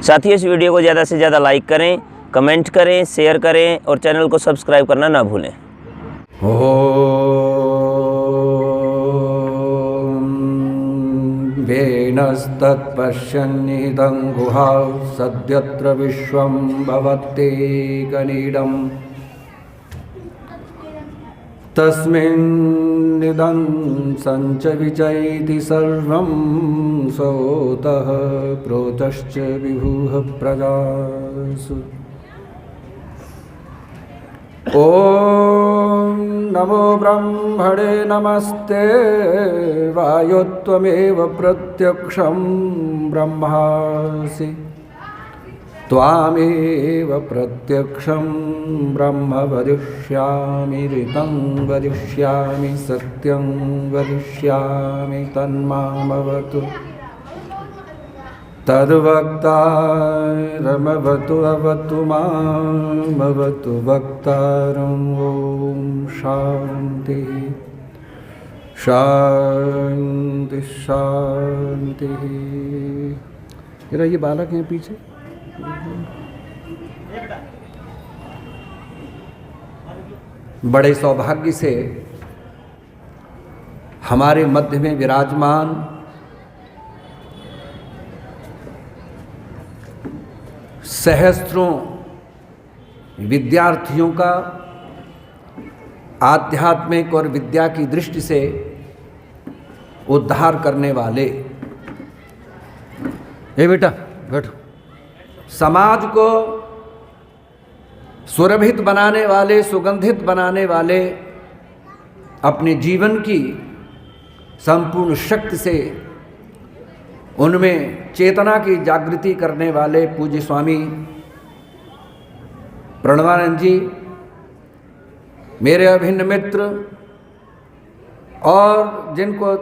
साथ ही इस वीडियो को ज़्यादा से ज़्यादा लाइक करें, कमेंट करें, शेयर करें और चैनल को सब्सक्राइब करना ना भूलें। वेनस्तत्पश्यन्निदं गुहां सद्यत्र विश्वं भवत्येकनीडम् तस्मिन्निदं संच विचैति सर्वं सोतः प्रोतश्च विभुः प्रजासु। ॐ नमो ब्रह्मणे नमस्ते वायुत्वमेव प्रत्यक्षं ब्रह्मासि त्वामेव प्रत्यक्षं ब्रह्म वदिष्यामि ऋतं वदिष्यामि सत्यं वदिष्यामि तन्मामवतु तद्वक्तारमवतु अवतु मामवतु वक्तारम्। ॐ शान्ति शान्ति शान्ति। ये बालक हैं पीछे। बड़े सौभाग्य से हमारे मध्य में विराजमान सहस्त्रों विद्यार्थियों का आध्यात्मिक और विद्या की दृष्टि से उद्धार करने वाले, ए बेटा बैठो, समाज को सुरभित बनाने वाले, सुगंधित बनाने वाले, अपने जीवन की संपूर्ण शक्ति से उनमें चेतना की जागृति करने वाले पूज्य स्वामी प्रणवानंद जी, मेरे अभिन्न मित्र और जिनको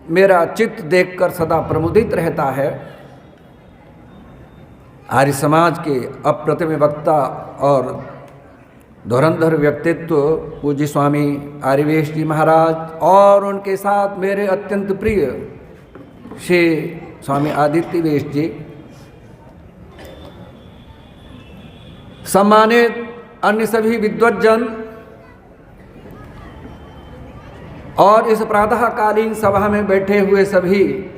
मेरा चित्त देखकर सदा प्रमुदित रहता है, आर्य समाज के अप्रतिम वक्ता और धुरंधर व्यक्तित्व पूज्य स्वामी आर्यवेश जी महाराज और उनके साथ मेरे अत्यंत प्रिय श्री स्वामी आदित्य वेश जी, सम्मानित अन्य सभी विद्वज्जन और इस प्रातःकालीन सभा में बैठे हुए सभी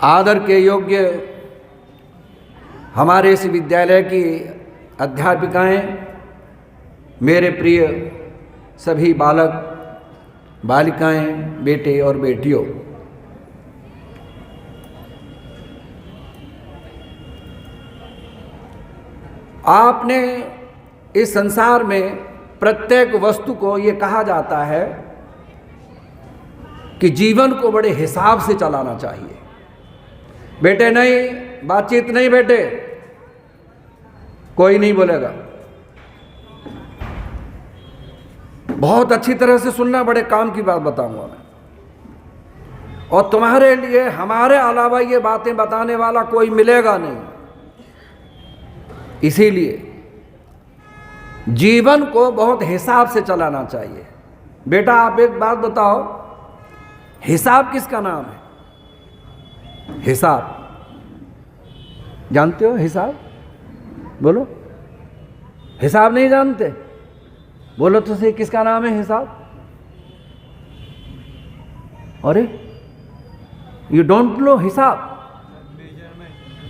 आदर के योग्य हमारे इस विद्यालय की अध्यापिकाएं, मेरे प्रिय सभी बालक बालिकाएं, बेटे और बेटियों, आपने इस संसार में प्रत्येक वस्तु को ये कहा जाता है कि जीवन को बड़े हिसाब से चलाना चाहिए। बेटे नहीं, बातचीत नहीं बेटे, कोई नहीं बोलेगा। बहुत अच्छी तरह से सुनना, बड़े काम की बात बताऊंगा मैं, और तुम्हारे लिए हमारे अलावा ये बातें बताने वाला कोई मिलेगा नहीं। इसीलिए जीवन को बहुत हिसाब से चलाना चाहिए। बेटा आप एक बात बताओ, हिसाब किसका नाम है? हिसाब जानते हो? हिसाब बोलो। हिसाब नहीं जानते? बोलो तो सही, किसका नाम है हिसाब? अरे यू डोंट नो हिसाब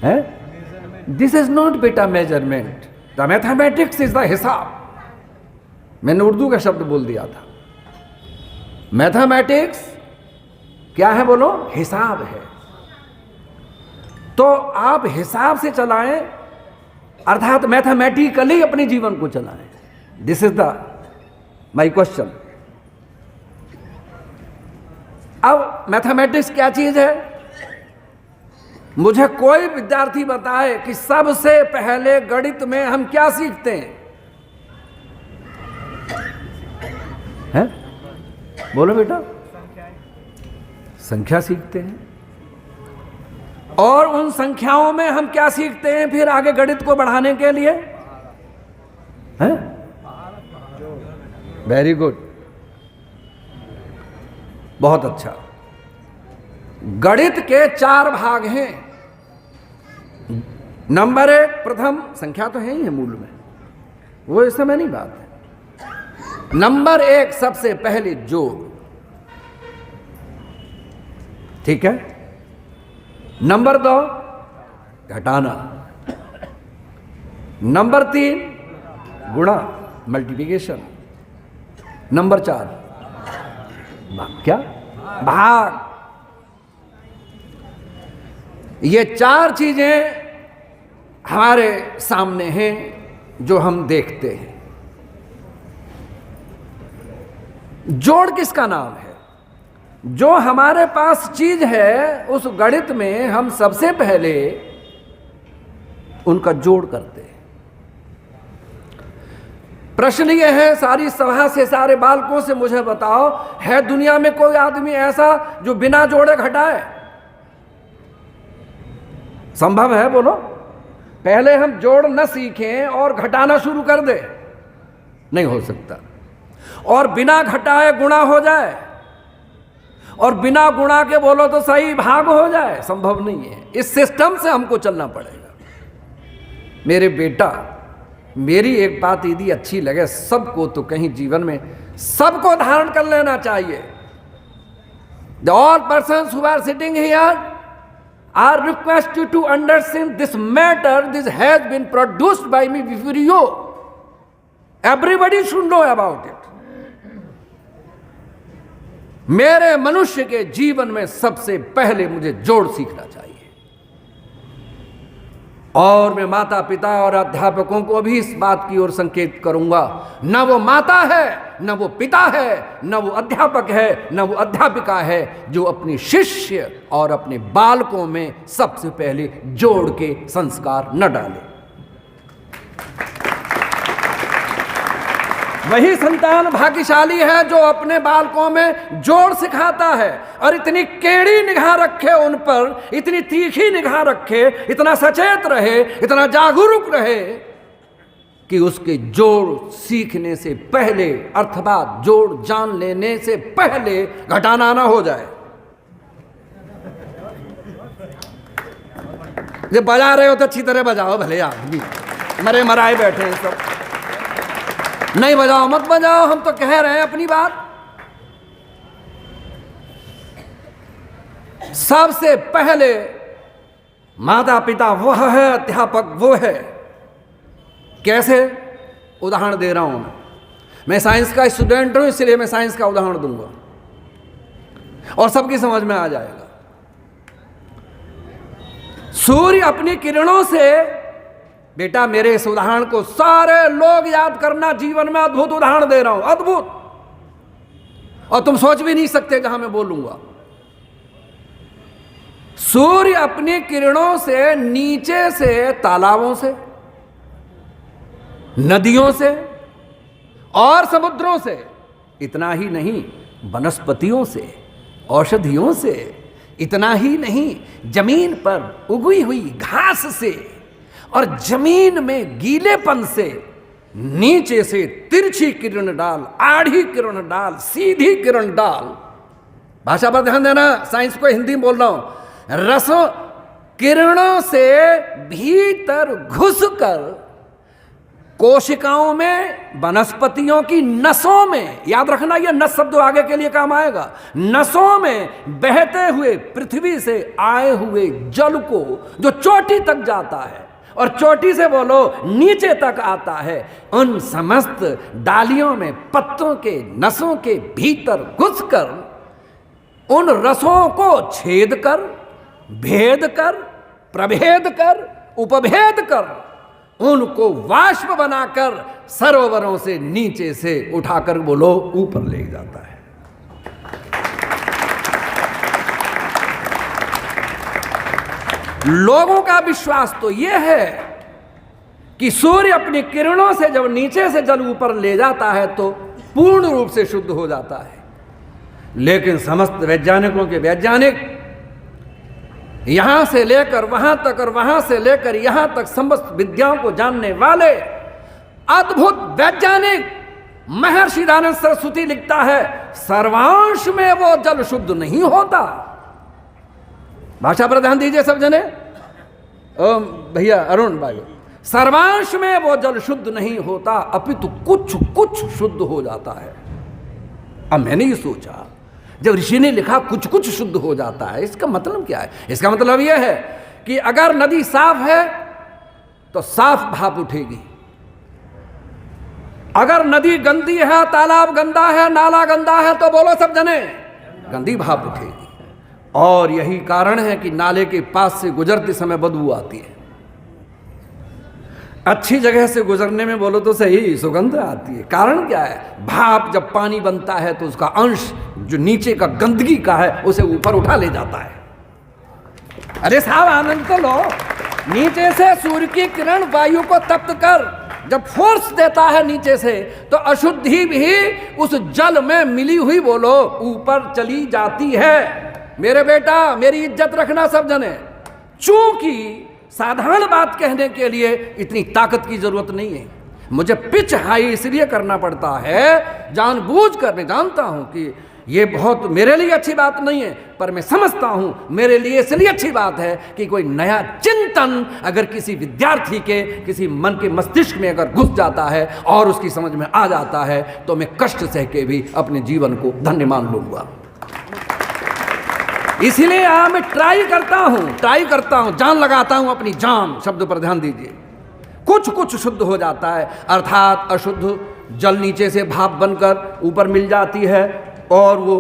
है? दिस इज नॉट बेटा measurement, the mathematics is the हिसाब। मैंने उर्दू का शब्द बोल दिया था। मैथमेटिक्स क्या है बोलो? हिसाब है। तो आप हिसाब से चलाएं, अर्थात मैथमेटिकली अपने जीवन को चलाएं। This is the my question. अब मैथमेटिक्स क्या चीज है? मुझे कोई विद्यार्थी बताए कि सबसे पहले गणित में हम क्या सीखते हैं? बोलो बेटा। संख्या सीखते हैं। और उन संख्याओं में हम क्या सीखते हैं फिर आगे गणित को बढ़ाने के लिए? हैं? वेरी गुड, बहुत अच्छा। गणित के 4 भाग हैं। नंबर एक, प्रथम संख्या तो है ही है मूल में, वो इस समय नहीं बात है। नंबर एक, सबसे पहले जोड़, ठीक है। नंबर दो, घटाना। नंबर तीन, गुणा, मल्टीप्लिकेशन। नंबर चार, क्या, भाग। ये चार चीजें हमारे सामने हैं जो हम देखते हैं। जोड़ किसका नाम है? जो हमारे पास चीज है उस गणित में हम सबसे पहले उनका जोड़ करते हैं। प्रश्न यह है सारी सभा से, सारे बालकों से, मुझे बताओ, है दुनिया में कोई आदमी ऐसा जो बिना जोड़े घटाए? संभव है? बोलो। पहले हम जोड़ न सीखें और घटाना शुरू कर दे, नहीं हो सकता। और बिना घटाए गुणा हो जाए, और बिना गुणा के बोलो तो सही भाग हो जाए, संभव नहीं है। इस सिस्टम से हमको चलना पड़ेगा। मेरे बेटा, मेरी एक बात यदि अच्छी लगे सबको, तो कहीं जीवन में सबको धारण कर लेना चाहिए। All persons who are sitting here I request you to understand this matter. This has been produced by me before you. Everybody should know about it. मेरे मनुष्य के जीवन में सबसे पहले मुझे जोड़ सीखना चाहिए। और मैं माता पिता और अध्यापकों को भी इस बात की ओर संकेत करूंगा, न वो माता है, न वो पिता है, न वो अध्यापक है, न वो अध्यापिका है जो अपने शिष्य और अपने बालकों में सबसे पहले जोड़ के संस्कार न डाले। वही संतान भाग्यशाली है जो अपने बालकों में जोड़ सिखाता है, और इतनी केड़ी निगाह रखे उन पर, इतनी तीखी निगाह रखे, इतना सचेत रहे, इतना जागरूक रहे कि उसके जोड़ सीखने से पहले, अर्थात जोड़ जान लेने से पहले घटाना ना हो जाए। जब बजा रहे हो तो अच्छी तरह बजाओ, भले आदमी मरे मराए बैठे हैं सब, नहीं बजाओ मत बजाओ, हम तो कह रहे हैं अपनी बात। सबसे पहले माता पिता वह है, अध्यापक वो है। कैसे? उदाहरण दे रहा हूं मैं साइंस का स्टूडेंट हूं, इसलिए मैं साइंस का उदाहरण दूंगा और सबकी समझ में आ जाएगा। सूर्य अपनी किरणों से, बेटा मेरे इस उदाहरण को सारे लोग याद करना, जीवन में अद्भुत उदाहरण दे रहा हूं, अद्भुत, और तुम सोच भी नहीं सकते जहां मैं बोलूंगा। सूर्य अपनी किरणों से नीचे से तालाबों से, नदियों से और समुद्रों से, इतना ही नहीं वनस्पतियों से, औषधियों से, इतना ही नहीं जमीन पर उगी हुई घास से, और जमीन में गीलेपन से, नीचे से तिरछी किरण डाल, आड़ी किरण डाल, सीधी किरण डाल। भाषा पर ध्यान देना, साइंस को हिंदी में बोल रहा हूं। रसों किरणों से भीतर घुसकर कोशिकाओं में, वनस्पतियों की नसों में, याद रखना यह नस शब्द आगे के लिए काम आएगा, नसों में बहते हुए पृथ्वी से आए हुए जल को जो चोटी तक जाता है और चोटी से बोलो नीचे तक आता है, उन समस्त डालियों में, पत्तों के नसों के भीतर घुसकर उन रसों को छेद कर, भेद कर, प्रभेद कर, उपभेद कर, उनको वाष्प बनाकर सरोवरों से नीचे से उठाकर बोलो ऊपर ले जाता है। लोगों का विश्वास तो यह है कि सूर्य अपनी किरणों से जब नीचे से जल ऊपर ले जाता है तो पूर्ण रूप से शुद्ध हो जाता है। लेकिन समस्त वैज्ञानिकों के वैज्ञानिक यहां से लेकर वहां तक और वहां से लेकर यहां तक समस्त विद्याओं को जानने वाले अद्भुत वैज्ञानिक महर्षि दयानंद सरस्वती लिखता है, सर्वांश में वो जल शुद्ध नहीं होता। भाषा पर ध्यान दीजिए सब जने, भैया अरुण भाई, सर्वांश में वो जल शुद्ध नहीं होता, अपितु कुछ कुछ शुद्ध हो जाता है। अब मैंने ये सोचा, जब ऋषि ने लिखा कुछ कुछ शुद्ध हो जाता है, इसका मतलब क्या है? इसका मतलब यह है कि अगर नदी साफ है तो साफ भाप उठेगी, अगर नदी गंदी है, तालाब गंदा है, नाला गंदा है, तो बोलो सब जने, गंदी भाप उठेगी। और यही कारण है कि नाले के पास से गुजरते समय बदबू आती है। अच्छी जगह से गुजरने में बोलो तो सही सुगंध आती है। कारण क्या है? भाप जब पानी बनता है तो उसका अंश जो नीचे का गंदगी का है उसे ऊपर उठा ले जाता है। अरे साहब आनंद तो लो, नीचे से सूर्य की किरण वायु को तप्त कर जब फोर्स देता है नीचे से, तो अशुद्धि भी उस जल में मिली हुई बोलो ऊपर चली जाती है। मेरे बेटा, मेरी इज्जत रखना सब जने। चूंकि साधारण बात कहने के लिए इतनी ताकत की जरूरत नहीं है, मुझे पिच हाई इसलिए करना पड़ता है जानबूझकर। मैं जानता हूं कि ये बहुत मेरे लिए अच्छी बात नहीं है, पर मैं समझता हूं मेरे लिए इसलिए अच्छी बात है कि कोई नया चिंतन अगर किसी विद्यार्थी के किसी मन के मस्तिष्क में अगर घुस जाता है और उसकी समझ में आ जाता है, तो मैं कष्ट सह के भी अपने जीवन को धन्य मान लूंगा। इसीलिए मैं ट्राई करता हूं, जान लगाता हूं, अपनी जान शब्द पर ध्यान दीजिए। कुछ कुछ शुद्ध हो जाता है, अर्थात अशुद्ध जल नीचे से भाप बनकर ऊपर मिल जाती है और वो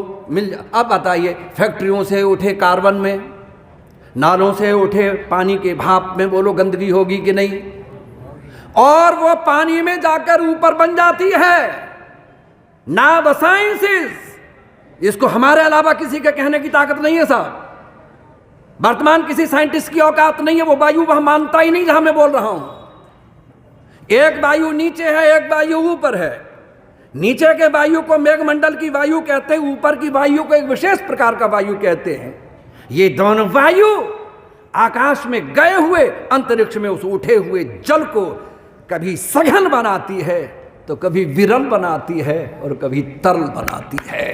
अब बताइए, फैक्ट्रियों से उठे कार्बन में, नालों से उठे पानी के भाप में बोलो गंदगी होगी कि नहीं? और वो पानी में जाकर ऊपर बन जाती है। ना द साइंसेस, इसको हमारे अलावा किसी के कहने की ताकत नहीं है साहब। वर्तमान किसी साइंटिस्ट की औकात नहीं है, वो वायु वह मानता ही नहीं जहां मैं बोल रहा हूं। एक वायु नीचे है, एक वायु ऊपर है। नीचे के वायु को मेघमंडल की वायु कहते हैं, ऊपर की वायु को एक विशेष प्रकार का वायु कहते हैं। ये दोनों वायु आकाश में गए हुए अंतरिक्ष में उस उठे हुए जल को कभी सघन बनाती है, तो कभी विरल बनाती है और कभी तरल बनाती है।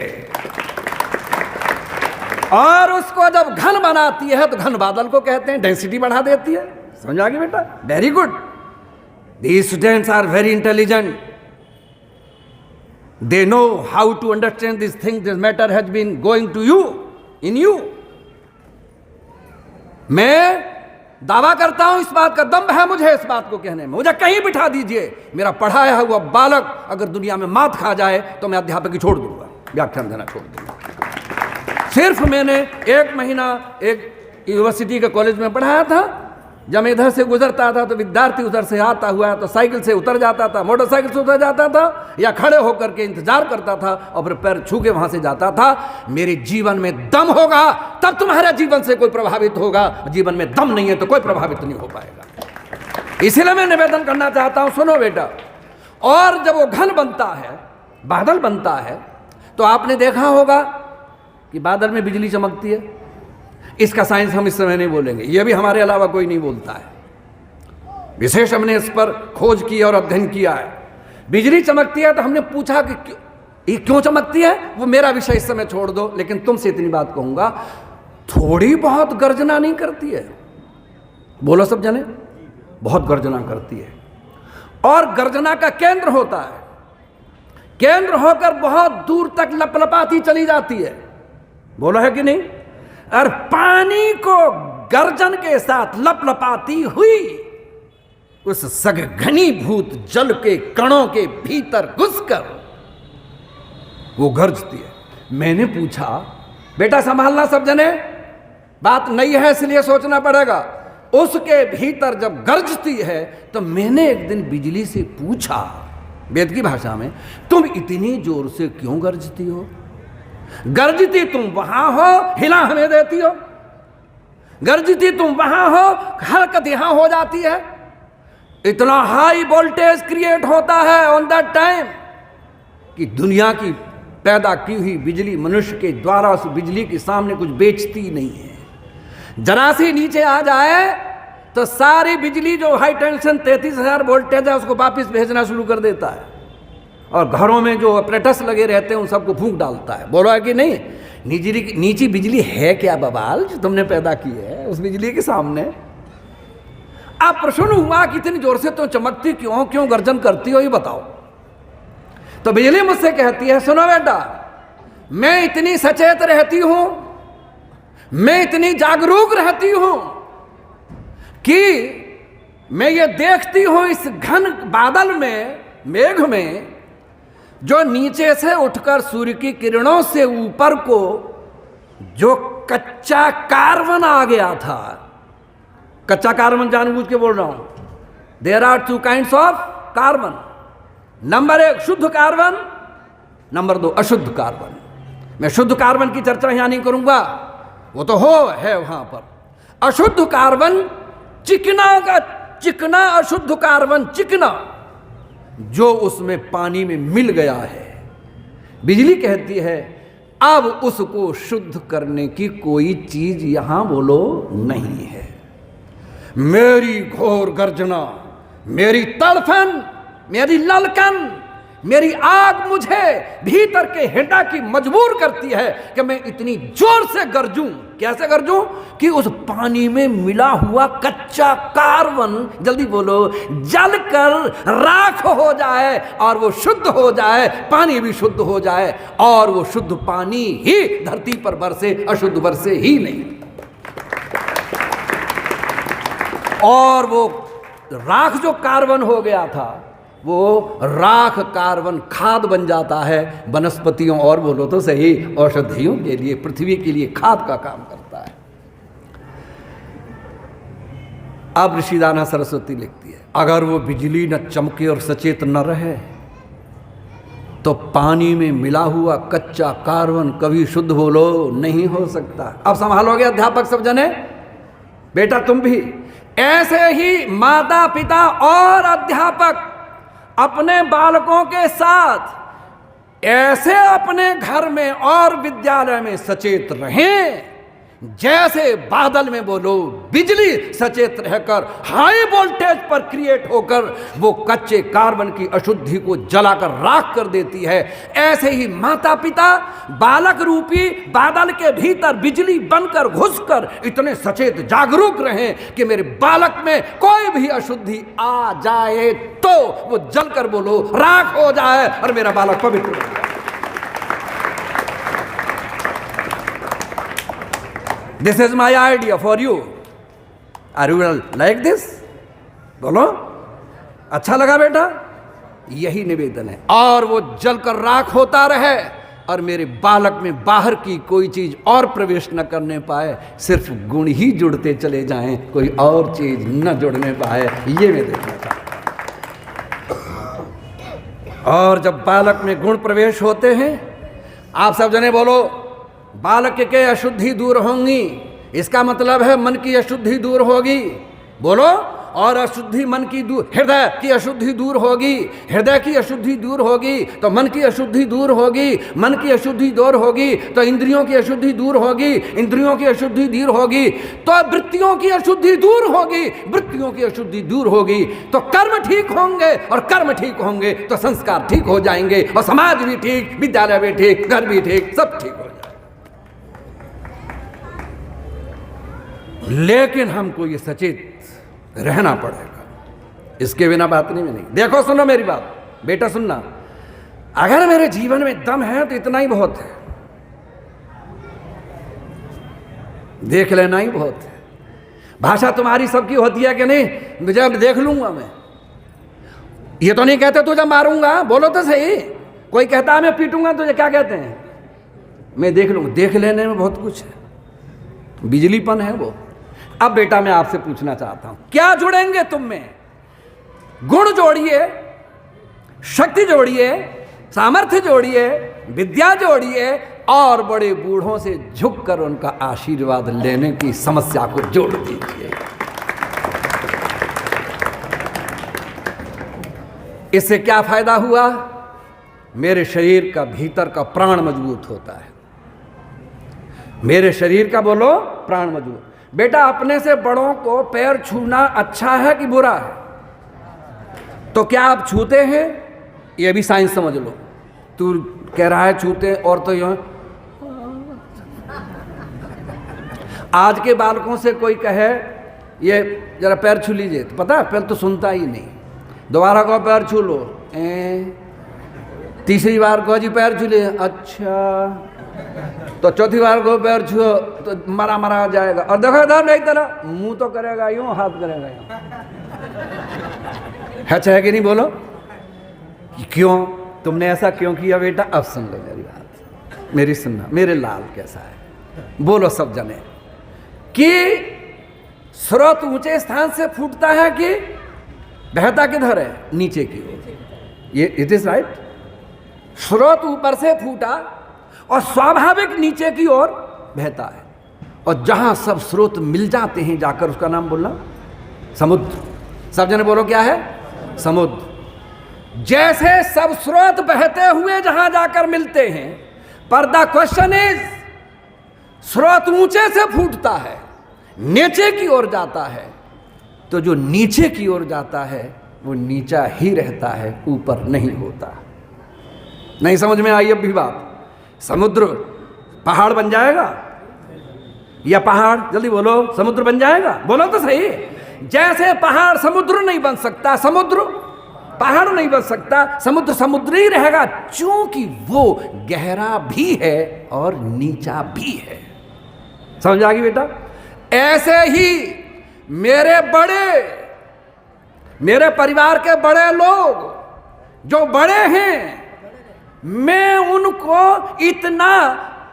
और उसको जब घन बनाती है तो घन बादल को कहते हैं, डेंसिटी बढ़ा देती है। समझ आ गई बेटा? Very good. These students are very intelligent, they know how to understand this thing, this matter has been going to you, in you। मैं दावा करता हूं, इस बात का दम है मुझे इस बात को कहने में। मुझे कहीं बिठा दीजिए, मेरा पढ़ाया हुआ बालक अगर दुनिया में मात खा जाए तो मैं अध्यापक ही छोड़ दूंगा, व्याख्यान देना छोड़ दूंगा। सिर्फ मैंने 1 महीना एक यूनिवर्सिटी के कॉलेज में पढ़ाया था। जब मैं इधर से गुजरता था तो विद्यार्थी उधर से आता हुआ तो साइकिल से उतर जाता था, मोटरसाइकिल से उतर जाता था, या खड़े होकर के इंतजार करता था और फिर पैर छू के वहां से जाता था। मेरे जीवन में दम होगा तब तुम्हारे जीवन से कोई प्रभावित होगा, जीवन में दम नहीं है तो कोई प्रभावित नहीं हो पाएगा। इसलिए मैं निवेदन करना चाहता हूं, सुनो बेटा। और जब वो घन बनता है, बादल बनता है, तो आपने देखा होगा कि बादल में बिजली चमकती है। इसका साइंस हम इस समय नहीं बोलेंगे, यह भी हमारे अलावा कोई नहीं बोलता है। विशेष हमने इस पर खोज की और अध्ययन किया है। बिजली चमकती है तो हमने पूछा कि क्यों चमकती है। वो मेरा विषय इस समय छोड़ दो, लेकिन तुमसे इतनी बात कहूंगा, थोड़ी बहुत गर्जना नहीं करती है? बोलो सब जने, बहुत गर्जना करती है। और गर्जना का केंद्र होता है, केंद्र होकर बहुत दूर तक लपलपाती चली जाती है। बोलो है कि नहीं? और पानी को गर्जन के साथ लपलपाती हुई उस सघनीभूत जल के कणों के भीतर घुसकर वो गरजती है। मैंने पूछा, बेटा संभालना सब जने, बात नई है इसलिए सोचना पड़ेगा। उसके भीतर जब गरजती है तो मैंने एक दिन बिजली से पूछा, वेद की भाषा में, तुम इतनी जोर से क्यों गरजती हो? गरजती तुम वहां हो, हिला हमें देती हो। गरजती तुम वहां हो, हरकत यहां हो जाती है। इतना हाई वोल्टेज क्रिएट होता है ऑन दैट टाइम कि दुनिया की पैदा की हुई बिजली मनुष्य के द्वारा उस बिजली के सामने कुछ बेचती नहीं है। जरा सी नीचे आ जाए तो सारी बिजली जो हाई टेंशन 33,000 वोल्टेज है उसको वापिस भेजना शुरू कर देता है, और घरों में जो ऑपरेटर्स लगे रहते हैं उन सबको फूंक डालता है। बोलो है कि नहीं? नीची बिजली है क्या बवाल जो तुमने पैदा की है उस बिजली के सामने? अब प्रश्न हुआ कि इतनी जोर से तो चमकती क्यों, क्यों गर्जन करती हो, ये बताओ। तो बिजली मुझसे कहती है, सुनो बेटा, मैं इतनी सचेत रहती हूं, मैं इतनी जागरूक रहती हूं कि मैं ये देखती हूं इस घन बादल में, मेघ में, जो नीचे से उठकर सूर्य की किरणों से ऊपर को जो कच्चा कार्बन आ गया था। कच्चा कार्बन जानबूझ के बोल रहा हूं। There are 2 kinds of carbon. Number 1 शुद्ध कार्बन, नंबर 2 अशुद्ध कार्बन। मैं शुद्ध कार्बन की चर्चा यहां नहीं करूंगा, वो तो है वहां पर। अशुद्ध कार्बन चिकना का चिकना, अशुद्ध कार्बन चिकना, जो उसमें पानी में मिल गया है। बिजली कहती है अब उसको शुद्ध करने की कोई चीज यहां बोलो नहीं है। मेरी घोर गर्जना, मेरी तड़फन, मेरी ललकन, मेरी आग मुझे भीतर के हृदय की मजबूर करती है कि मैं इतनी जोर से गरजूं। कैसे गरजूं? कि उस पानी में मिला हुआ कच्चा कार्बन, जल्दी बोलो, जलकर राख हो जाए और वो शुद्ध हो जाए, पानी भी शुद्ध हो जाए, और वो शुद्ध पानी ही धरती पर बरसे, अशुद्ध बरसे ही नहीं। और वो राख जो कार्बन हो गया था, वो राख कार्बन खाद बन जाता है वनस्पतियों, और बोलो तो सही, औषधियों के लिए, पृथ्वी के लिए खाद का काम करता है। अब ऋषिदाना सरस्वती लिखती है, अगर वो बिजली न चमके और सचेत न रहे तो पानी में मिला हुआ कच्चा कार्बन कभी शुद्ध बोलो नहीं हो सकता। अब संभालोगे अध्यापक सब जने, बेटा तुम भी। ऐसे ही माता पिता और अध्यापक अपने बालकों के साथ ऐसे अपने घर में और विद्यालय में सचेत रहें जैसे बादल में बोलो बिजली सचेत रहकर हाई वोल्टेज पर क्रिएट होकर वो कच्चे कार्बन की अशुद्धि को जलाकर राख कर देती है। ऐसे ही माता पिता बालक रूपी बादल के भीतर बिजली बनकर घुसकर इतने सचेत जागरूक रहें कि मेरे बालक में कोई भी अशुद्धि आ जाए तो वो जलकर बोलो राख हो जाए और मेरा बालक पवित्र हो जाए। This is my idea for you. Are you like this? बोलो, अच्छा लगा बेटा? यही निवेदन है। और वो जलकर राख होता रहे और मेरे बालक में बाहर की कोई चीज और प्रवेश न करने पाए, सिर्फ गुण ही जुड़ते चले जाएं, कोई और चीज न जुड़ने पाए, ये मैं देखना चाहता हूं। और जब बालक में गुण प्रवेश होते हैं, आप सब जने बोलो, बालक के अशुद्धि दूर होंगी, इसका मतलब है मन की अशुद्धि दूर होगी। बोलो, और अशुद्धि मन की दूर, हृदय की अशुद्धि दूर होगी, हृदय की अशुद्धि दूर होगी तो मन की अशुद्धि दूर होगी, मन की अशुद्धि दूर होगी तो इंद्रियों की अशुद्धि दूर होगी, इंद्रियों की अशुद्धि दूर होगी तो वृत्तियों की अशुद्धि दूर होगी, वृत्तियों की अशुद्धि दूर होगी तो कर्म ठीक होंगे, और कर्म ठीक होंगे तो संस्कार ठीक हो जाएंगे, और समाज भी ठीक, विद्यालय भी ठीक, घर भी ठीक, सब ठीक हो जाएगा। लेकिन हमको ये सचेत रहना पड़ेगा, इसके बिना बात नहीं बनेगी। देखो, सुनो मेरी बात, बेटा सुनना, अगर मेरे जीवन में दम है तो इतना ही बहुत है, देख लेना ही बहुत है। भाषा तुम्हारी सबकी होती है कि नहीं? जब देख लूंगा मैं, ये तो नहीं कहते तुझे मारूंगा, बोलो तो सही। कोई कहता है मैं पीटूंगा, तुझे क्या कहते हैं? मैं देख लूंगा। देख लेने में बहुत कुछ है, बिजलीपन है वो। अब बेटा मैं आपसे पूछना चाहता हूं, क्या जुड़ेंगे तुम में? गुण जोड़िए, शक्ति जोड़िए, सामर्थ्य जोड़िए, विद्या जोड़िए, और बड़े बूढ़ों से झुककर उनका आशीर्वाद लेने की समस्या को जोड़ दीजिए। इससे क्या फायदा हुआ? मेरे शरीर का भीतर का प्राण मजबूत होता है, मेरे शरीर का बोलो प्राण मजबूत। बेटा, अपने से बड़ों को पैर छूना अच्छा है कि बुरा है? तो क्या आप छूते हैं? ये भी साइंस समझ लो। तू कह रहा है छूते, और तो यूं आज के बालकों से कोई कहे ये जरा पैर छू लीजिए, तो पता है पहले तो सुनता ही नहीं, दोबारा कहो पैर छू लो, तीसरी बार कहो जी पैर छू लिए, अच्छा, तो चौथी बार को पैर छुओ तो मरा मरा जाएगा, और देखो इधर नहीं तरह मुंह तो करेगा यूं, हाथ करेगा यूं, है कि नहीं, बोलो क्यों, तुमने ऐसा क्यों किया बेटा? अब सुन लो मेरी बात, मेरी सुनना, मेरे लाल कैसा है, बोलो सब जने कि स्रोत ऊंचे स्थान से फूटता है कि बहता किधर है? नीचे की ओर, ये इट इज राइट। स्रोत ऊपर से फूटा और स्वाभाविक नीचे की ओर बहता है, और जहां सब स्रोत मिल जाते हैं जाकर उसका नाम बोलना समुद्र। सब जने बोलो क्या है? समुद्र। जैसे सब स्रोत बहते हुए जहां जाकर मिलते हैं, पर द क्वेश्चन इज, स्रोत ऊंचे से फूटता है, नीचे की ओर जाता है, तो जो नीचे की ओर जाता है वो नीचा ही रहता है, ऊपर नहीं होता। नहीं समझ में आई अब भी बात? समुद्र पहाड़ बन जाएगा या पहाड़, जल्दी बोलो, समुद्र बन जाएगा? बोलो तो सही। जैसे पहाड़ समुद्र नहीं बन सकता, समुद्र पहाड़ नहीं बन सकता, समुद्र समुद्र ही रहेगा, क्योंकि वो गहरा भी है और नीचा भी है। समझ आ गई बेटा? ऐसे ही मेरे परिवार के बड़े लोग जो बड़े हैं, मैं उनको इतना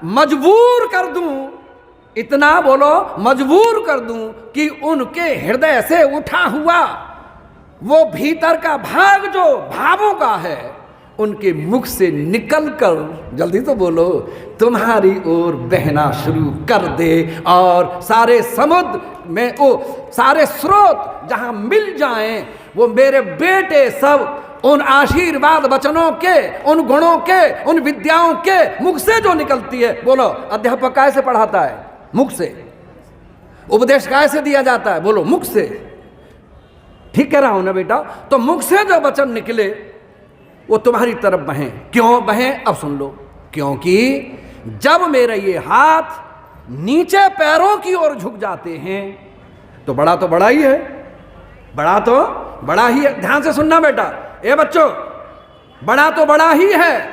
मजबूर कर दूं, इतना बोलो मजबूर कर दूं कि उनके हृदय से उठा हुआ वो भीतर का भाग जो भावों का है, उनके मुख से निकलकर, जल्दी तो बोलो, तुम्हारी ओर बहना शुरू कर दे, और सारे समुद्र में वो सारे स्रोत जहां मिल जाएं, वो मेरे बेटे सब उन आशीर्वाद वचनों के, उन गुणों के, उन विद्याओं के मुख से जो निकलती है। बोलो, अध्यापक काय से पढ़ाता है? मुख से। उपदेश काय से दिया जाता है? बोलो, मुख से। ठीक कह रहा हूं ना बेटा? तो मुख से जो वचन निकले वो तुम्हारी तरफ बहें। क्यों बहें? अब सुन लो। क्योंकि जब मेरे ये हाथ नीचे पैरों की ओर झुक जाते हैं, तो बड़ा ही है, बड़ा तो बड़ा ही है। ध्यान से सुनना बेटा, ए बच्चों, बड़ा तो बड़ा ही है,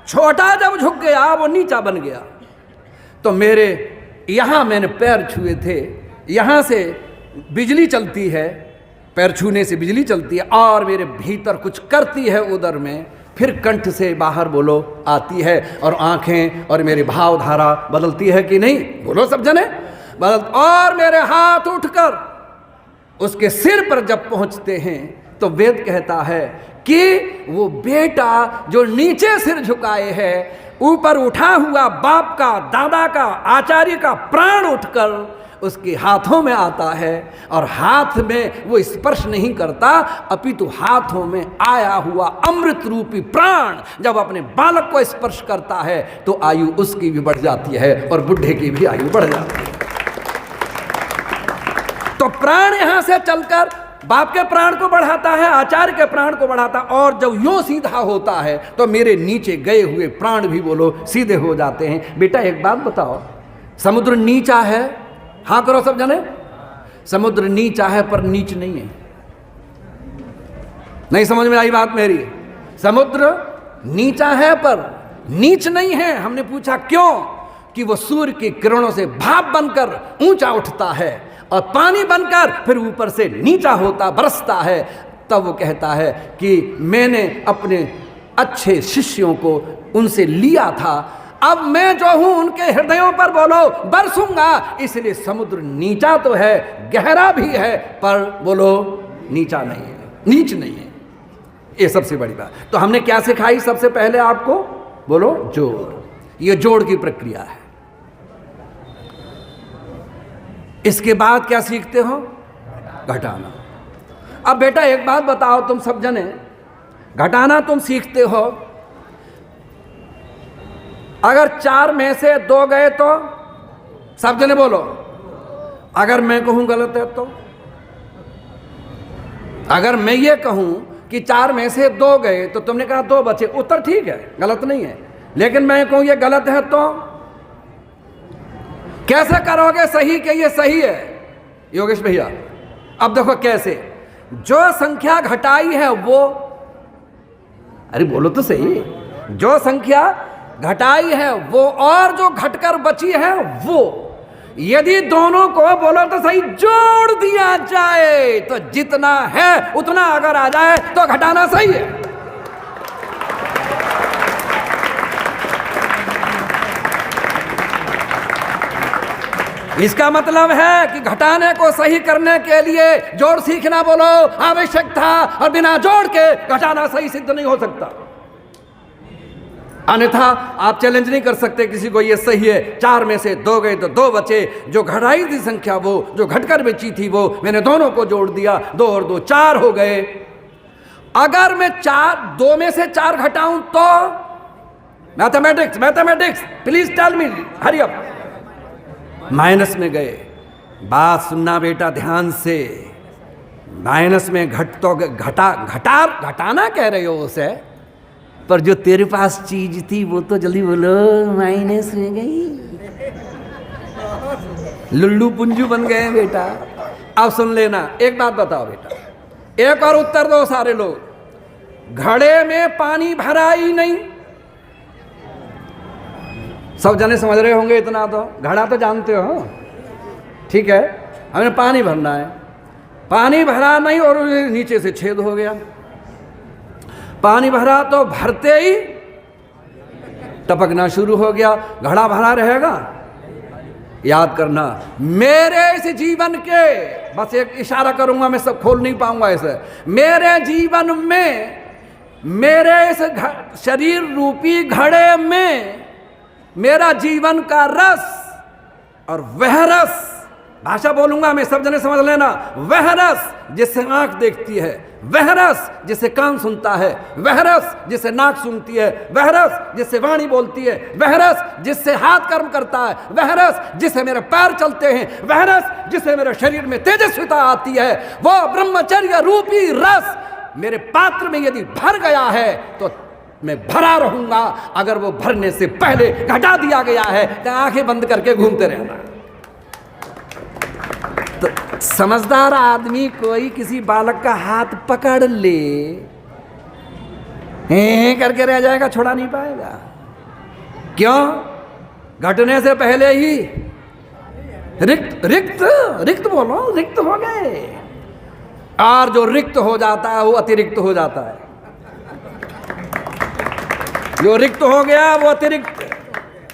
छोटा जब झुक गया वो नीचा बन गया। तो मेरे यहां मैंने पैर छुए थे, यहां से बिजली चलती है, पैर छूने से बिजली चलती है, और मेरे भीतर कुछ करती है उदर में, फिर कंठ से बाहर बोलो आती है, और आंखें और मेरी भावधारा बदलती है कि नहीं? बोलो सब जने, और मेरे हाथ उठकर उसके सिर पर जब पहुंचते हैं, तो वेद कहता है कि वो बेटा जो नीचे सिर झुकाए है, ऊपर उठा हुआ बाप का, दादा का, आचार्य का प्राण उठकर उसके हाथों में आता है, और हाथ में वो स्पर्श नहीं करता, अपितु हाथों में आया हुआ अमृत रूपी प्राण जब अपने बालक को स्पर्श करता है, तो आयु उसकी भी बढ़ जाती है और बुढ़े की भी आयु बढ़ जाती है। तो प्राण यहां से चलकर बाप के प्राण को बढ़ाता है, आचार्य के प्राण को बढ़ाता, और जब यूं सीधा होता है तो मेरे नीचे गए हुए प्राण भी बोलो सीधे हो जाते हैं। बेटा एक बात बताओ, समुद्र नीचा है? हाँ करो सब जने। समुद्र नीचा है पर नीच नहीं है। नहीं समझ में आई बात मेरी? समुद्र नीचा है पर नीच नहीं है। हमने पूछा क्यों? कि वो सूर्य की किरणों से भाप बनकर ऊंचा उठता है और पानी बनकर फिर ऊपर से नीचा होता, बरसता है। तब वो कहता है कि मैंने अपने अच्छे शिष्यों को उनसे लिया था, अब मैं जो हूं उनके हृदयों पर बोलो बरसूंगा। इसलिए समुद्र नीचा तो है, गहरा भी है, पर बोलो नीचा नहीं है, नीच नहीं है। ये सबसे बड़ी बात। तो हमने क्या सिखाई सबसे पहले आपको? बोलो जोड़। ये जोड़ की प्रक्रिया है। इसके बाद क्या सीखते हो? घटाना। अब बेटा एक बात बताओ, तुम सब जने, घटाना तुम सीखते हो, अगर 4 में से 2 गए तो? सब जने बोलो। अगर मैं कहूं गलत है तो? अगर मैं ये कहूं कि 4 में से 2 गए तो तुमने कहा 2 बचे, उत्तर ठीक है, गलत नहीं है। लेकिन मैं कहूं ये गलत है तो कैसे करोगे सही कि ये सही है? योगेश भैया अब देखो कैसे, जो संख्या घटाई है वो, अरे बोलो तो सही, जो संख्या घटाई है वो और जो घटकर बची है वो, यदि दोनों को बोलो तो सही जोड़ दिया जाए तो जितना है उतना अगर आ जाए तो घटाना सही है। इसका मतलब है कि घटाने को सही करने के लिए जोड़ सीखना बोलो आवश्यक था, और बिना जोड़ के घटाना सही सिद्ध नहीं हो सकता। अन्यथा आप चैलेंज नहीं कर सकते किसी को, ये सही है, 4 में से 2 गए तो 2 बचे, जो घटाई थी संख्या वो, जो घटकर बची थी वो, मैंने दोनों को जोड़ दिया, 2 और 2 4 हो गए। अगर मैं 2 में से 4 घटाऊं तो mathematics please tell me, hurry up, minus में गए। बात सुनना बेटा ध्यान से, माइनस में घटाना कह रहे हो उसे, पर जो तेरे पास चीज थी वो तो जल्दी बोलो माइनस में गई, लुल्लू पुंजू बन गए बेटा। अब सुन लेना, एक बात बताओ बेटा, एक और उत्तर दो सारे लोग, घड़े में पानी भरा ही नहीं, सब जने समझ रहे होंगे इतना, तो घड़ा तो जानते हो, ठीक है, हमें पानी भरना है, पानी भरा नहीं और नीचे से छेद हो गया, पानी भरा तो भरते ही टपकना शुरू हो गया, घड़ा भरा रहेगा। याद करना, मेरे इस जीवन के, बस एक इशारा करूंगा, मैं सब खोल नहीं पाऊंगा ऐसे, मेरे जीवन में, मेरे इस शरीर रूपी घड़े में मेरा जीवन का रस, और वह रस, भाषा बोलूंगा मैं, सब जने समझ लेना, वह रस जिससे आंख देखती है, वह रस जिससे कान सुनता है, वह रस जिससे नाक सुनती है, वह रस जिससे वाणी बोलती है, वह रस जिससे हाथ कर्म करता है, वह रस जिससे मेरे पैर चलते हैं, वह रस जिससे मेरे शरीर में तेजस्विता आती है, वो ब्रह्मचर्य रूपी रस मेरे पात्र में यदि भर गया है तो मैं भरा रहूंगा। अगर वो भरने से पहले घटा दिया गया है तो आंखें बंद करके घूमते रहना। तो समझदार आदमी कोई किसी बालक का हाथ पकड़ ले, करके रह जाएगा, छोड़ा नहीं पाएगा। क्यों? घटने से पहले ही रिक्त बोलो, रिक्त हो गए, और जो रिक्त हो जाता है वो अतिरिक्त हो जाता है, जो रिक्त हो गया वो अतिरिक्त,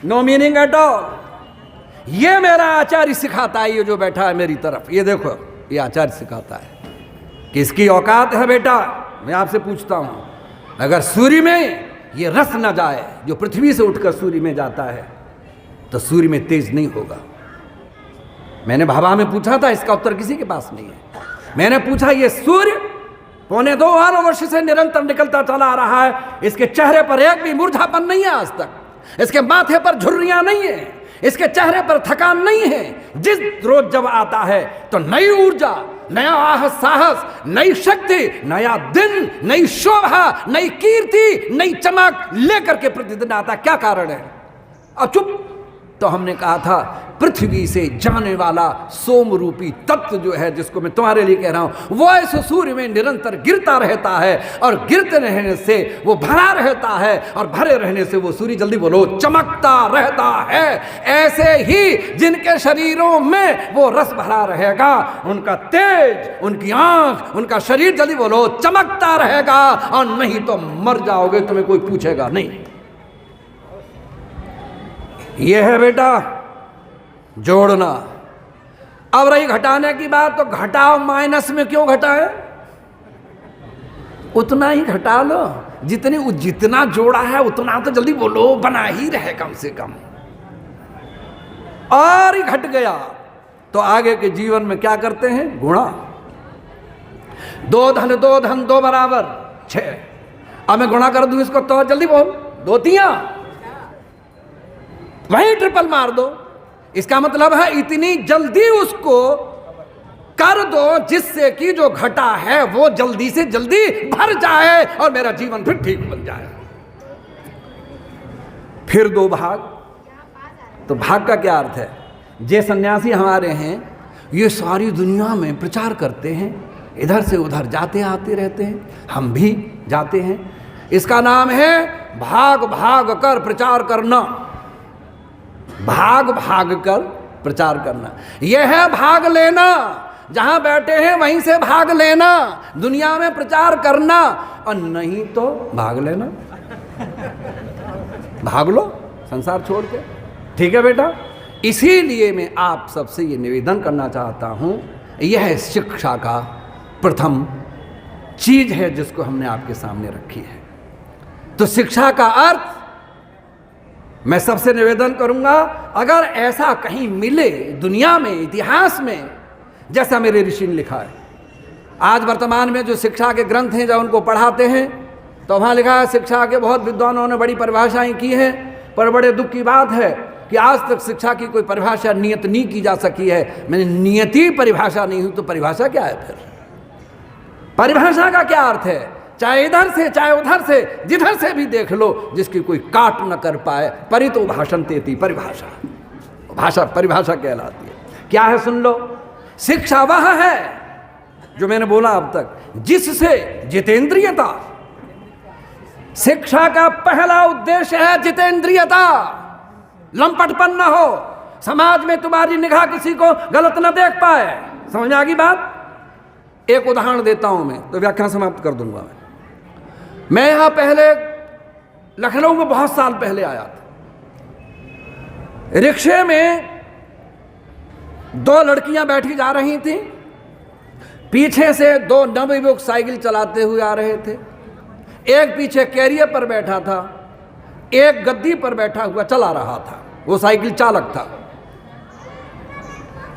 नो मीनिंग एट ऑल। ये मेरा आचार्य सिखाता है, ये जो बैठा है मेरी तरफ, ये देखो, ये आचार्य सिखाता है कि इसकी औकात है बेटा। मैं आपसे पूछता हूं, अगर सूर्य में ये रस न जाए जो पृथ्वी से उठकर सूर्य में जाता है तो सूर्य में तेज नहीं होगा। मैंने भाभा में पूछा था, इसका उत्तर किसी के पास नहीं है। मैंने पूछा, ये सूर्य 2.25 वर्ष से निरंतर निकलता चला आ रहा है, इसके चेहरे पर एक भी मूर्छापन नहीं है आज तक, इसके माथे पर झुर्रियां नहीं है, इसके चेहरे पर थकान नहीं है। जिस रोज जब आता है तो नई ऊर्जा, नया साहस, नई शक्ति, नया दिन, नई शोभा, नई कीर्ति, नई चमक लेकर के प्रतिदिन आता। क्या कारण है? और चुप, तो हमने कहा था पृथ्वी से जाने वाला सोम रूपी तत्व जो है, जिसको मैं तुम्हारे लिए कह रहा हूं, वो इस सूर्य में निरंतर गिरता रहता है, और गिरते रहने से वो भरा रहता है, और भरे रहने से वो सूर्य, जल्दी बोलो, चमकता रहता है। ऐसे ही जिनके शरीरों में वो रस भरा रहेगा, उनका तेज, उनकी आंख, उनका शरीर, जल्दी बोलो, चमकता रहेगा, और नहीं तो मर जाओगे, तुम्हें कोई पूछेगा नहीं। यह है बेटा जोड़ना। अब रही घटाने की बात, तो घटाओ, माइनस में क्यों घटाए? उतना ही घटा लो, जितना जोड़ा है उतना तो जल्दी बोलो बना ही रहे कम से कम। और ही घट गया तो आगे के जीवन में क्या करते हैं? गुणा। 2 धन 2 धन 2 बराबर 6। अब मैं गुणा कर दूं इसको, तो जल्दी बोल, 2 तियां, वहीं ट्रिपल मार दो। इसका मतलब है इतनी जल्दी उसको कर दो जिससे कि जो घटा है वो जल्दी से जल्दी भर जाए और मेरा जीवन फिर ठीक बन जाए। फिर 2 भाग। तो भाग का क्या अर्थ है? जे सन्यासी हमारे हैं ये सारी दुनिया में प्रचार करते हैं, इधर से उधर जाते आते रहते हैं, हम भी जाते हैं। इसका नाम है भाग भाग कर प्रचार करना। भाग भाग कर प्रचार करना, यह है भाग लेना। जहां बैठे हैं वहीं से भाग लेना, दुनिया में प्रचार करना, और नहीं तो भाग लेना। भाग लो संसार छोड़ के, ठीक है बेटा। इसीलिए मैं आप सबसे ये निवेदन करना चाहता हूं, यह शिक्षा का प्रथम चीज है जिसको हमने आपके सामने रखी है। तो शिक्षा का अर्थ मैं सबसे निवेदन करूंगा, अगर ऐसा कहीं मिले दुनिया में, इतिहास में, जैसा मेरे ऋषि ने लिखा है। आज वर्तमान में जो शिक्षा के ग्रंथ हैं, जब उनको पढ़ाते हैं तो वहाँ लिखा है, शिक्षा के बहुत विद्वानों ने बड़ी परिभाषाएं की हैं, पर बड़े दुख की बात है कि आज तक शिक्षा की कोई परिभाषा नियत नहीं की जा सकी है। मैंने नियति परिभाषा नहीं हुई तो परिभाषा क्या है फिर? परिभाषा का क्या अर्थ है? चाहे इधर से चाहे उधर से, जिधर से भी देख लो, जिसकी कोई काट न कर पाए, परितो भाषण तेती परिभाषा। भाषा परिभाषा कहलाती है। क्या है सुन लो। शिक्षा वह है जो मैंने बोला अब तक, जिससे जितेंद्रियता। शिक्षा का पहला उद्देश्य है जितेंद्रियता, लंपटपन न हो, समाज में तुम्हारी निगाह किसी को गलत न देख पाए। समझ आ गई बात? एक उदाहरण देता हूं मैं, तो व्याख्यान समाप्त कर दूंगा। मैं यहां पहले लखनऊ में बहुत साल पहले आया था। रिक्शे में दो लड़कियां बैठी जा रही थी, पीछे से दो नवयुवक साइकिल चलाते हुए आ रहे थे। एक पीछे कैरियर पर बैठा था, एक गद्दी पर बैठा हुआ चला रहा था, वो साइकिल चालक था।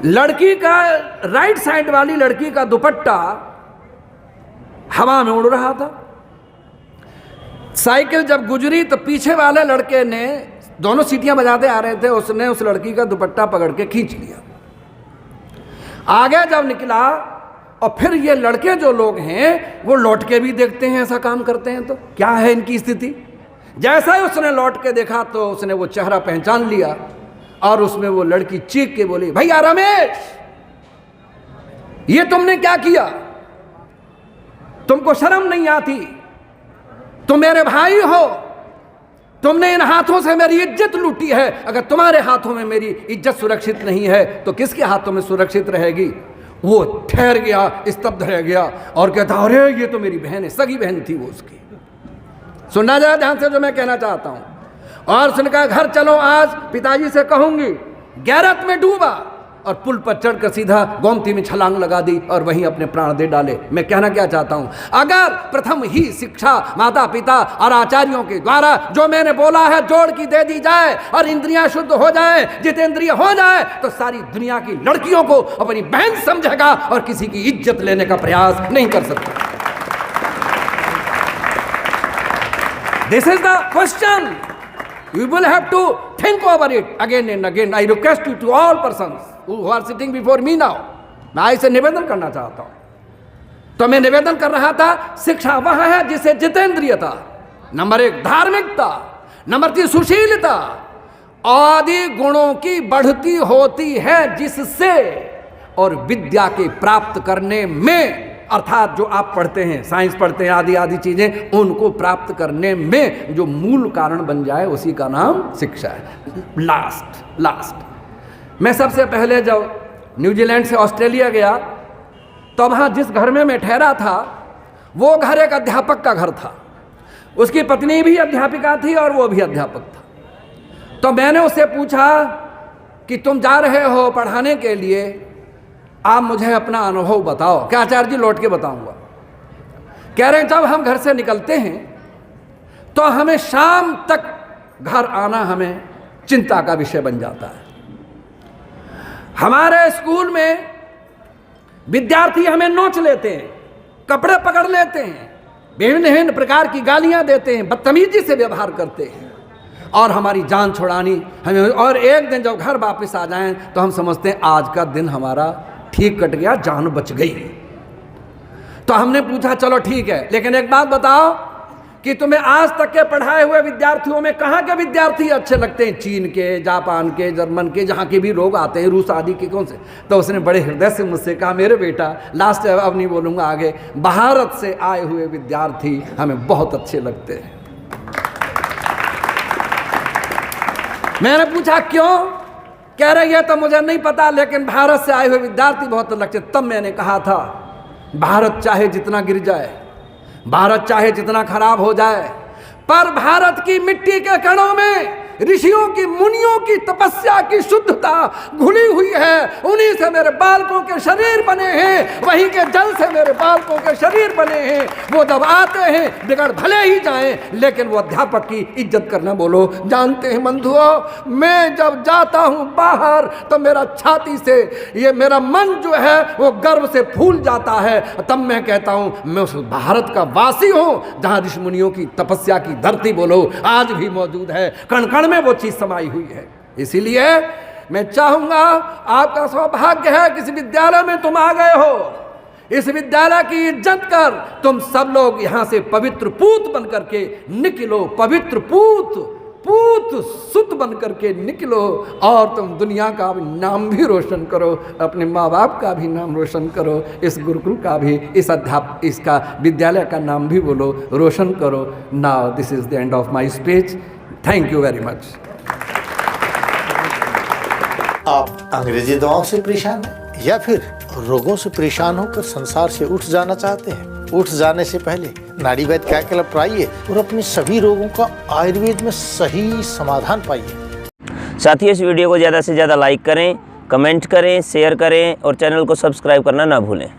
लड़की का राइट साइड वाली लड़की का दुपट्टा हवा में उड़ रहा था। साइकिल जब गुजरी तो पीछे वाले लड़के ने, दोनों सीटियां बजाते आ रहे थे, उसने उस लड़की का दुपट्टा पकड़ के खींच लिया। आगे जब निकला और फिर ये लड़के जो लोग हैं वो लौट के भी देखते हैं, ऐसा काम करते हैं, तो क्या है इनकी स्थिति। जैसा ही उसने लौट के देखा तो उसने वो चेहरा पहचान लिया और उसमें वो लड़की चीख के बोली, भैया रमेश, ये तुमने क्या किया? तुमको शर्म नहीं आती? तुम मेरे भाई हो, तुमने इन हाथों से मेरी इज्जत लूटी है। अगर तुम्हारे हाथों में मेरी इज्जत सुरक्षित नहीं है तो किसके हाथों में सुरक्षित रहेगी? वो ठहर गया, स्तब्ध रह गया और कहता, अरे ये तो मेरी बहन है, सगी बहन थी वो उसकी। सुनना जरा ध्यान से जो मैं कहना चाहता हूं। और सुनकर घर चलो, आज पिताजी से कहूंगी। गैरत में डूबा और पुल पर चढ़कर सीधा गोमती में छलांग लगा दी और वहीं अपने प्राण दे डाले। मैं कहना क्या चाहता हूं, अगर प्रथम ही शिक्षा माता पिता और आचार्यों के द्वारा जो मैंने बोला है जोड़ की दे दी जाए और इंद्रियां शुद्ध हो जाए, जितेंद्रिय हो जाए, तो सारी दुनिया की लड़कियों को अपनी बहन समझेगा और किसी की इज्जत लेने का प्रयास नहीं कर सकता। This is the question. You will have to think over it again and again. I request you to all persons who are sitting before me now. मैं आपसे निवेदन करना चाहता हूं। तो मैं निवेदन कर रहा था, शिक्षा वह है जिसे जितेंद्रियता, नंबर 1 धार्मिकता, नंबर 3 सुशीलता आदि गुणों की बढ़ती होती है, जिससे और विद्या के प्राप्त करने में, अर्थात जो आप पढ़ते हैं, साइंस पढ़ते हैं, आदि आदि चीजें, उनको प्राप्त करने में जो मूल कारण बन जाए उसी का नाम शिक्षा है। लास्ट मैं सबसे पहले जब न्यूजीलैंड से ऑस्ट्रेलिया गया तो वहाँ जिस घर में मैं ठहरा था वो घर एक अध्यापक का घर था। उसकी पत्नी भी अध्यापिका थी और वो भी अध्यापक था। तो मैंने उससे पूछा कि तुम जा रहे हो पढ़ाने के लिए, आप मुझे अपना अनुभव बताओ। क्या आचार्य जी? लौट के बताऊंगा। कह रहे हैं जब हम घर से निकलते हैं तो हमें शाम तक घर आना हमें चिंता का विषय बन जाता है। हमारे स्कूल में विद्यार्थी हमें नोच लेते हैं, कपड़े पकड़ लेते हैं, विभिन्न प्रकार की गालियां देते हैं, बदतमीजी से व्यवहार करते हैं और हमारी जान छुड़ानी हमें। और एक दिन जब घर वापस आ जाएं तो हम समझते हैं आज का दिन हमारा ठीक कट गया, जान बच गई। तो हमने पूछा चलो ठीक है, लेकिन एक बात बताओ, कि तुम्हें आज तक के पढ़ाए हुए विद्यार्थियों में कहाँ के विद्यार्थी अच्छे लगते हैं, चीन के, जापान के, जर्मन के, जहाँ के भी लोग आते हैं, रूस आदि के कौन से। तो उसने बड़े हृदय से मुझसे कहा, मेरे बेटा, लास्ट अब नहीं बोलूँगा आगे, भारत से आए हुए विद्यार्थी हमें बहुत अच्छे लगते हैं। मैंने पूछा क्यों? कह रही है तो मुझे नहीं पता, लेकिन भारत से आए हुए विद्यार्थी बहुत लगते। तब मैंने कहा था, भारत चाहे जितना गिर जाए, भारत चाहे जितना खराब हो जाए, पर भारत की मिट्टी के कणों में ऋषियों की, मुनियों की तपस्या की शुद्धता घुली हुई है। उन्हीं से मेरे बालकों के शरीर बने हैं, वहीं के जल से मेरे बालकों के शरीर बने हैं। वो जब आते हैं, बिगड़ भले ही जाएं, लेकिन वो अध्यापक की इज्जत करना बोलो। जानते हैं बंधुओं, मैं जब जाता हूं बाहर तो मेरा छाती से, ये मेरा मन जो है वो गर्व से फूल जाता है। तब मैं कहता हूं, मैं उस भारत का वासी हूं जहां ऋषि मुनियों की तपस्या की धरती बोलो आज भी मौजूद है, कण कण में वो चीज समाई हुई है। इसीलिए मैं चाहूंगा, आपका सौभाग्य है कि इस विद्यालय में तुम आ गए हो। इस विद्यालय की इज्जत कर तुम सब लोग यहां से पवित्र पूत बन करके निकलो, पवित्र पूत सुत बन करके निकलो, और तुम दुनिया का भी नाम भी रोशन करो, अपने माँ बाप का भी नाम रोशन करो, इस गुरुकुल का भी, इसका विद्यालय का नाम भी बोलो, रोशन करो। Now this is the end of my speech. Thank you very much. आप अंग्रेजी दवाओं से परेशान हैं या फिर रोगों से परेशान होकर संसार से उठ जाना चाहते हैं? उठ जाने से पहले नाड़ी वैद्य क्या क्लब आइए और अपने सभी रोगों का आयुर्वेद में सही समाधान पाइए। साथियों, इस वीडियो को ज़्यादा से ज़्यादा लाइक करें, कमेंट करें, शेयर करें और चैनल को सब्सक्राइब करना ना भूलें।